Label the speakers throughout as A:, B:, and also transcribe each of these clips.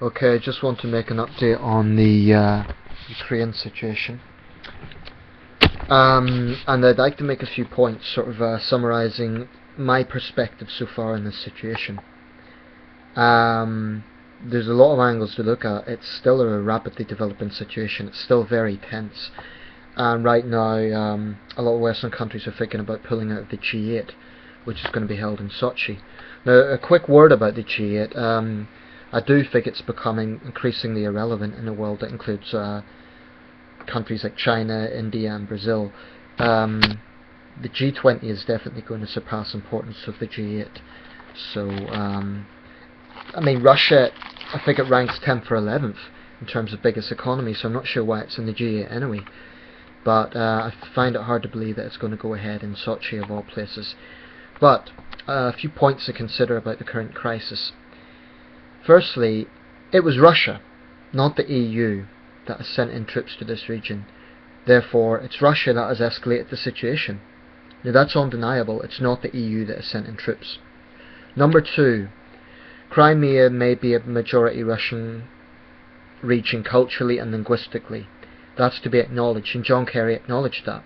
A: Okay, I just want to make an update on the Ukraine situation. And I'd like to make a few points, sort of summarising my perspective so far in this situation. There's a lot of angles to look at. It's still a rapidly developing situation. It's still very tense. And right now, a lot of Western countries are thinking about pulling out of the G8, which is going to be held in Sochi. Now, a quick word about the G8. I do think it's becoming increasingly irrelevant in a world that includes countries like China, India and Brazil. The G20 is definitely going to surpass importance of the G8. So, I mean, Russia, I think it ranks 10th or 11th in terms of biggest economy, so I'm not sure why it's in the G8 anyway. But I find it hard to believe that it's going to go ahead in Sochi of all places. But a few points to consider about the current crisis. Firstly, it was Russia, not the EU, that has sent in troops to this region. Therefore, it's Russia that has escalated the situation. Now that's undeniable. It's not the EU that has sent in troops. Number two, Crimea may be a majority Russian region culturally and linguistically. That's to be acknowledged, and John Kerry acknowledged that.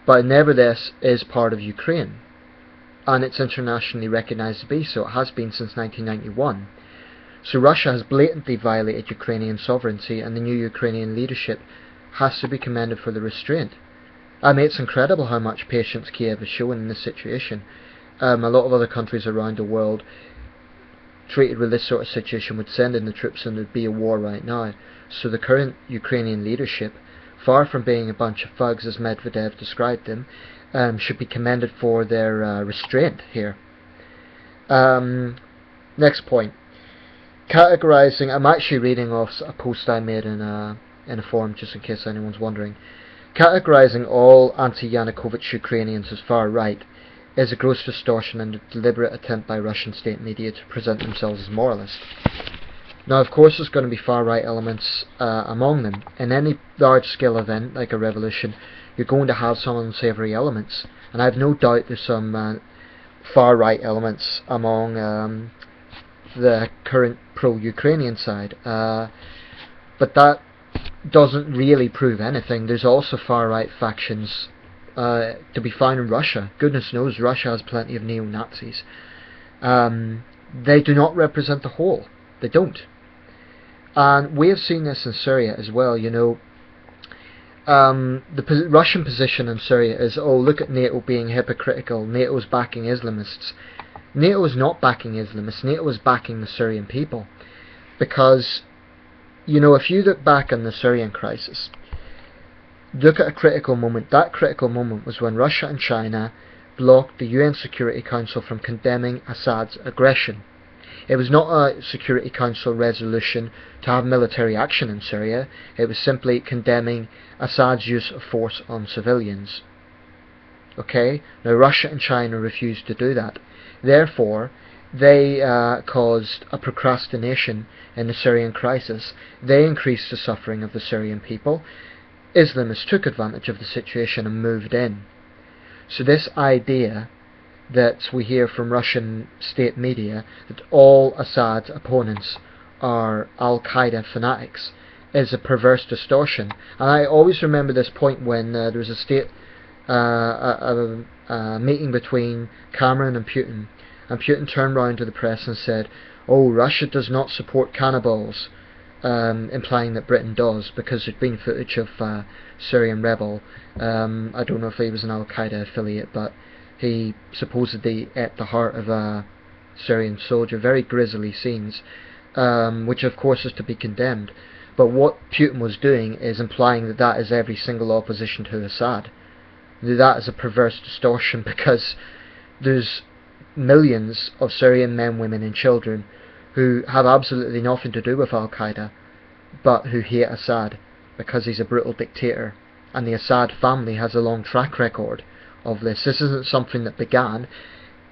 A: But it nevertheless is part of Ukraine, and it's internationally recognised to be so. It has been since 1991. So Russia has blatantly violated Ukrainian sovereignty, and the new Ukrainian leadership has to be commended for the restraint. I mean, it's incredible how much patience Kiev is showing in this situation. A lot of other countries around the world, treated with this sort of situation, would send in the troops and there'd be a war right now. So the current Ukrainian leadership, far from being a bunch of thugs as Medvedev described them, should be commended for their restraint here. Next point. Categorizing, I'm actually reading off a post I made in a forum, just in case anyone's wondering. Categorizing all anti-Yanukovych Ukrainians as far right is a gross distortion and a deliberate attempt by Russian state media to present themselves as moralist. Now, of course, there's going to be far right elements among them. In any large-scale event like a revolution, you're going to have some unsavory elements, and I have no doubt there's some far right elements among the current pro-Ukrainian side, but that doesn't really prove anything. There's also far-right factions to be found in Russia. Goodness knows Russia has plenty of neo-Nazis. They do not represent the whole. They don't. And we have seen this in Syria as well. You know, the Russian position in Syria is, oh, look at NATO being hypocritical. NATO's backing Islamists. NATO is not backing Islamists. NATO is backing the Syrian people. Because, you know, if you look back on the Syrian crisis, look at a critical moment. That critical moment was when Russia and China blocked the UN Security Council from condemning Assad's aggression. It was not a Security Council resolution to have military action in Syria. It was simply condemning Assad's use of force on civilians. Okay? Now Russia and China refused to do that. Therefore, they caused a procrastination in the Syrian crisis. They increased the suffering of the Syrian people. Islamists took advantage of the situation and moved in. So this idea that we hear from Russian state media, that all Assad's opponents are Al-Qaeda fanatics, is a perverse distortion. And I always remember this point when there was a state meeting between Cameron and Putin turned round to the press and said, oh, Russia does not support cannibals, implying that Britain does, because there's been footage of Syrian rebel. I don't know if he was an Al-Qaeda affiliate, but he supposedly ate the heart of a Syrian soldier. Very grisly scenes, which of course is to be condemned. But what Putin was doing is implying that that is every single opposition to Assad. That is a perverse distortion, because there's millions of Syrian men, women and children who have absolutely nothing to do with Al-Qaeda, but who hate Assad because he's a brutal dictator. And the Assad family has a long track record of this. This isn't something that began.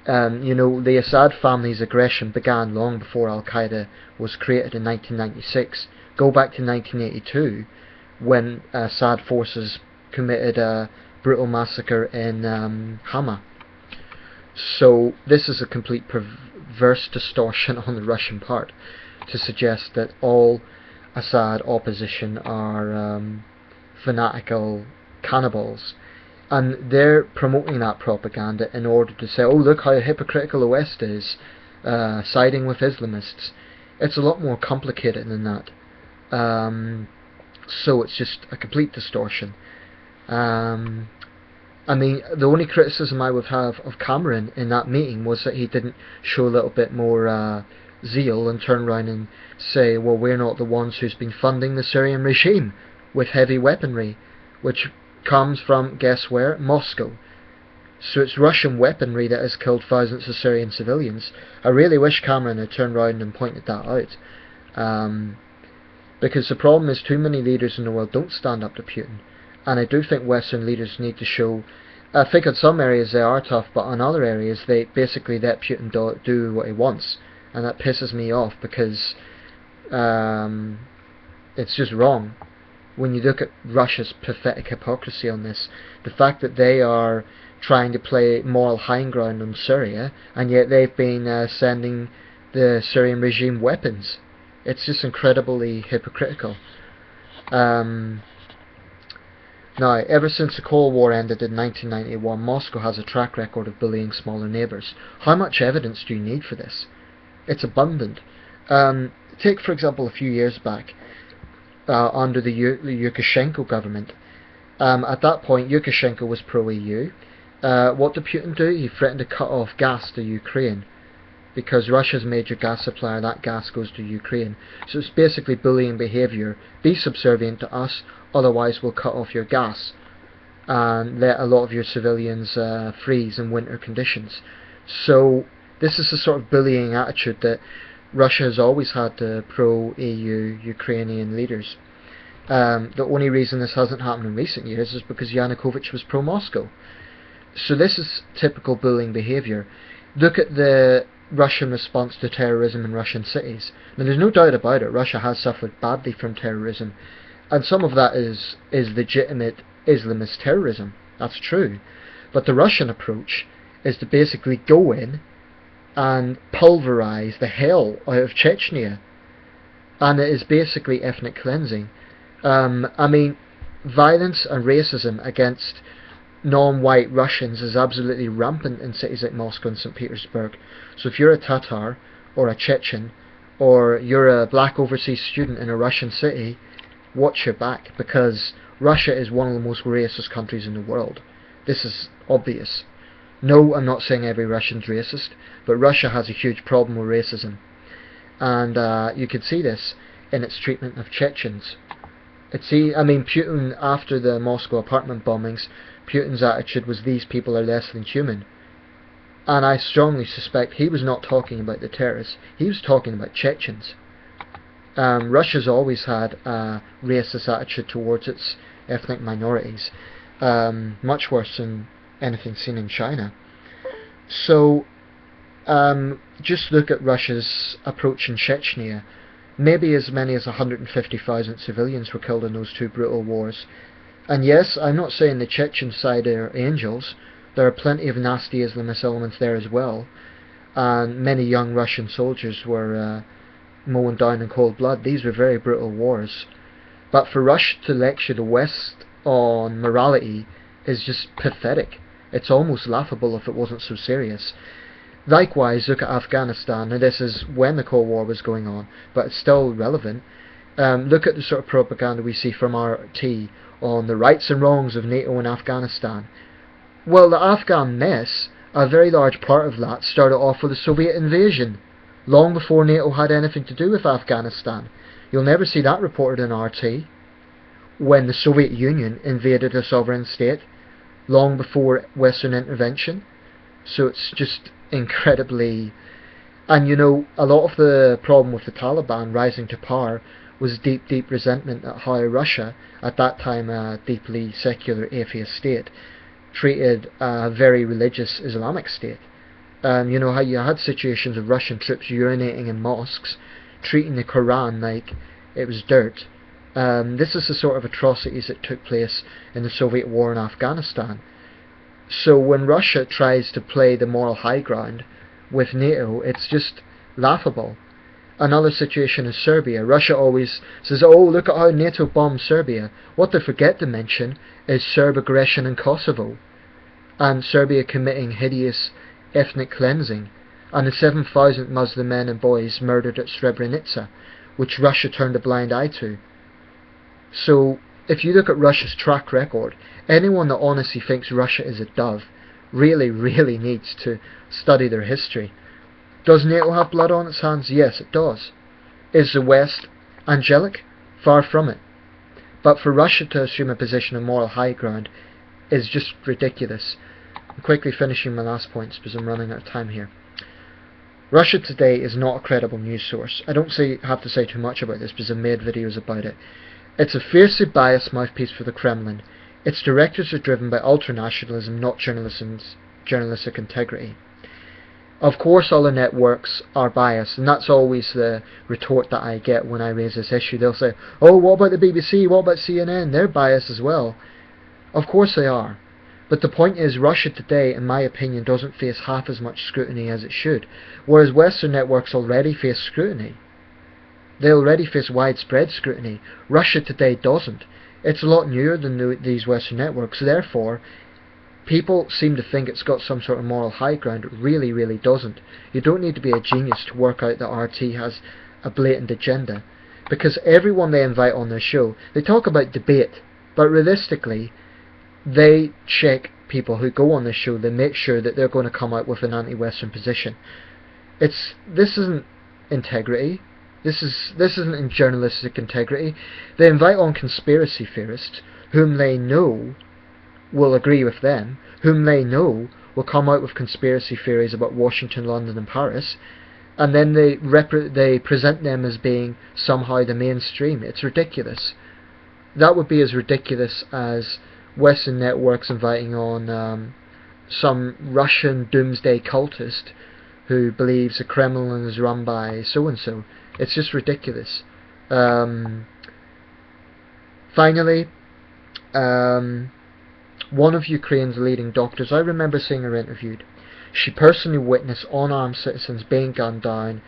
A: You know, the Assad family's aggression began long before Al-Qaeda was created in 1996. Go back to 1982, when Assad forces committed a brutal massacre in Hama. So this is a complete perverse distortion on the Russian part. to suggest that all Assad opposition are fanatical cannibals, and they're promoting that propaganda in order to say, oh, look how hypocritical the West is, siding with Islamists. It's a lot more complicated than that. So it's just a complete distortion. I mean, the only criticism I would have of Cameron in that meeting was that he didn't show a little bit more zeal and turn around and say, well, we're not the ones who's been funding the Syrian regime with heavy weaponry, which comes from, guess where? Moscow. So it's Russian weaponry that has killed thousands of Syrian civilians. I really wish Cameron had turned around and pointed that out. Because the problem is too many leaders in the world don't stand up to Putin. And I do think Western leaders need to show, I think in some areas they are tough, but in other areas they basically let Putin do what he wants. And that pisses me off because it's just wrong. When you look at Russia's pathetic hypocrisy on this, the fact that they are trying to play moral high ground on Syria, and yet they've been sending the Syrian regime weapons. It's just incredibly hypocritical. Now, ever since the Cold War ended in 1991, Moscow has a track record of bullying smaller neighbours. How much evidence do you need for this? It's abundant. Take, for example, a few years back, under the Lukashenko government. At that point, Lukashenko was pro-EU. What did Putin do? He threatened to cut off gas to Ukraine. Because Russia's major gas supplier, that gas goes to Ukraine. So it's basically bullying behaviour. Be subservient to us, otherwise we'll cut off your gas and let a lot of your civilians freeze in winter conditions. So this is the sort of bullying attitude that Russia has always had to pro-EU Ukrainian leaders. The only reason this hasn't happened in recent years is because Yanukovych was pro-Moscow. So this is typical bullying behaviour. Look at the Russian response to terrorism in Russian cities. Now there's no doubt about it, Russia has suffered badly from terrorism, and some of that is legitimate Islamist terrorism, that's true, but the Russian approach is to basically go in and pulverise the hell out of Chechnya, and it is basically ethnic cleansing. I mean, violence and racism against non-white Russians is absolutely rampant in cities like Moscow and St. Petersburg. So if you're a Tatar or a Chechen or you're a black overseas student in a Russian city, watch your back, because Russia is one of the most racist countries in the world. This is obvious. No, I'm not saying every Russian's racist, but Russia has a huge problem with racism. And you can see this in its treatment of Chechens. Putin, after the Moscow apartment bombings, Putin's attitude was these people are less than human. And I strongly suspect he was not talking about the terrorists, he was talking about Chechens. Russia's always had a racist attitude towards its ethnic minorities, much worse than anything seen in China. So, just look at Russia's approach in Chechnya. Maybe as many as 150,000 civilians were killed in those two brutal wars. And yes, I'm not saying the Chechen side are angels. There are plenty of nasty Islamist elements there as well. And many young Russian soldiers were mown down in cold blood. These were very brutal wars. But for Russia to lecture the West on morality is just pathetic. It's almost laughable if it wasn't so serious. Likewise, look at Afghanistan. Now this is when the Cold War was going on, but it's still relevant. Look at the sort of propaganda we see from RT on the rights and wrongs of NATO in Afghanistan. Well, the Afghan mess, a very large part of that started off with the Soviet invasion, long before NATO had anything to do with Afghanistan. You'll never see that reported in RT, when the Soviet Union invaded a sovereign state, long before Western intervention. So it's just incredibly... And you know, a lot of the problem with the Taliban rising to power was deep resentment at how Russia, at that time a deeply secular atheist state, treated a very religious Islamic state. You know how you had situations of Russian troops urinating in mosques, treating the Quran like it was dirt. This is the sort of atrocities that took place in the Soviet war in Afghanistan. So when Russia tries to play the moral high ground with NATO, it's just laughable. Another situation is Serbia. Russia always says, oh, look at how NATO bombed Serbia. What they forget to mention is Serb aggression in Kosovo, and Serbia committing hideous ethnic cleansing, and the 7,000 Muslim men and boys murdered at Srebrenica, which Russia turned a blind eye to. So, if you look at Russia's track record, anyone that honestly thinks Russia is a dove really, really needs to study their history. Does NATO have blood on its hands? Yes, it does. Is the West angelic? Far from it. But for Russia to assume a position of moral high ground is just ridiculous. I'm quickly finishing my last points because I'm running out of time here. Russia Today is not a credible news source. I don't have to say too much about this because I've made videos about it. It's a fiercely biased mouthpiece for the Kremlin. Its directors are driven by ultranationalism, not journalistic integrity. Of course all the networks are biased, and that's always the retort that I get when I raise this issue. They'll say, oh, what about the BBC, what about CNN? They're biased as well. Of course they are. But the point is, Russia Today, in my opinion, doesn't face half as much scrutiny as it should, whereas Western networks already face scrutiny. They already face widespread scrutiny. Russia Today doesn't. It's a lot newer than these Western networks, therefore people seem to think it's got some sort of moral high ground. It really, really doesn't. You don't need to be a genius to work out that RT has a blatant agenda, because everyone they invite on their show, they talk about debate, but realistically they check people who go on this show. They make sure that they're going to come out with an anti-Western position. This isn't integrity. This isn't in journalistic integrity. They invite on conspiracy theorists whom they know will agree with them, whom they know will come out with conspiracy theories about Washington, London and Paris, and then they present them as being somehow the mainstream. It's ridiculous. That would be as ridiculous as Western networks inviting on some Russian doomsday cultist who believes the Kremlin is run by so-and-so. It's just ridiculous. Finally, one of Ukraine's leading doctors, I remember seeing her interviewed. She personally witnessed unarmed citizens being gunned down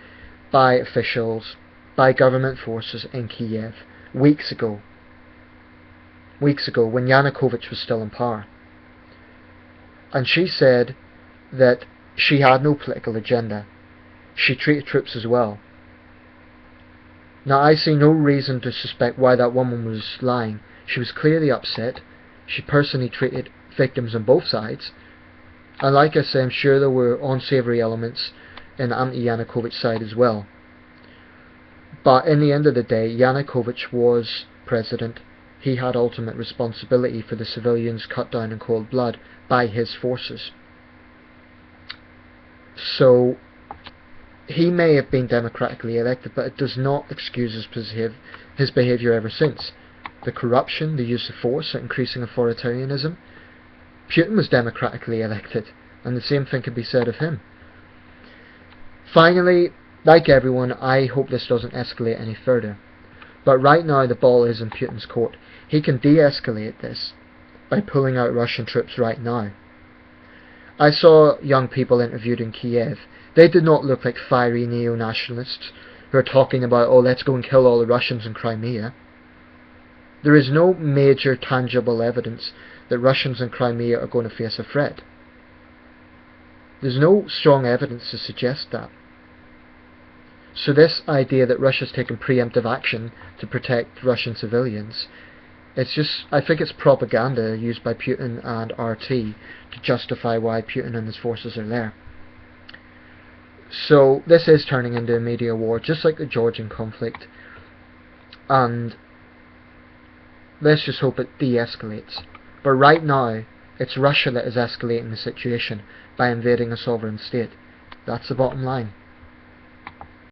A: by officials, by government forces in Kiev weeks ago, when Yanukovych was still in power. And she said that she had no political agenda. She treated troops as well. Now, I see no reason to suspect why that woman was lying. She was clearly upset. She personally treated victims on both sides. And like I say, I'm sure there were unsavoury elements in the anti-Yanukovych side as well. But in the end of the day, Yanukovych was president. He had ultimate responsibility for the civilians cut down in cold blood by his forces. So he may have been democratically elected, but it does not excuse his behaviour ever since. The corruption, the use of force, increasing authoritarianism. Putin was democratically elected, and the same thing can be said of him. Finally, like everyone, I hope this doesn't escalate any further. But right now the ball is in Putin's court. He can de-escalate this by pulling out Russian troops right now. I saw young people interviewed in Kiev. They did not look like fiery neo-nationalists who are talking about, oh, let's go and kill all the Russians in Crimea. There is no major tangible evidence that Russians in Crimea are going to face a threat. There's no strong evidence to suggest that. So this idea that Russia's taken preemptive action to protect Russian civilians, I think it's propaganda used by Putin and RT to justify why Putin and his forces are there. So this is turning into a media war, just like the Georgian conflict, and let's just hope it de-escalates. But right now, it's Russia that is escalating the situation by invading a sovereign state. That's the bottom line.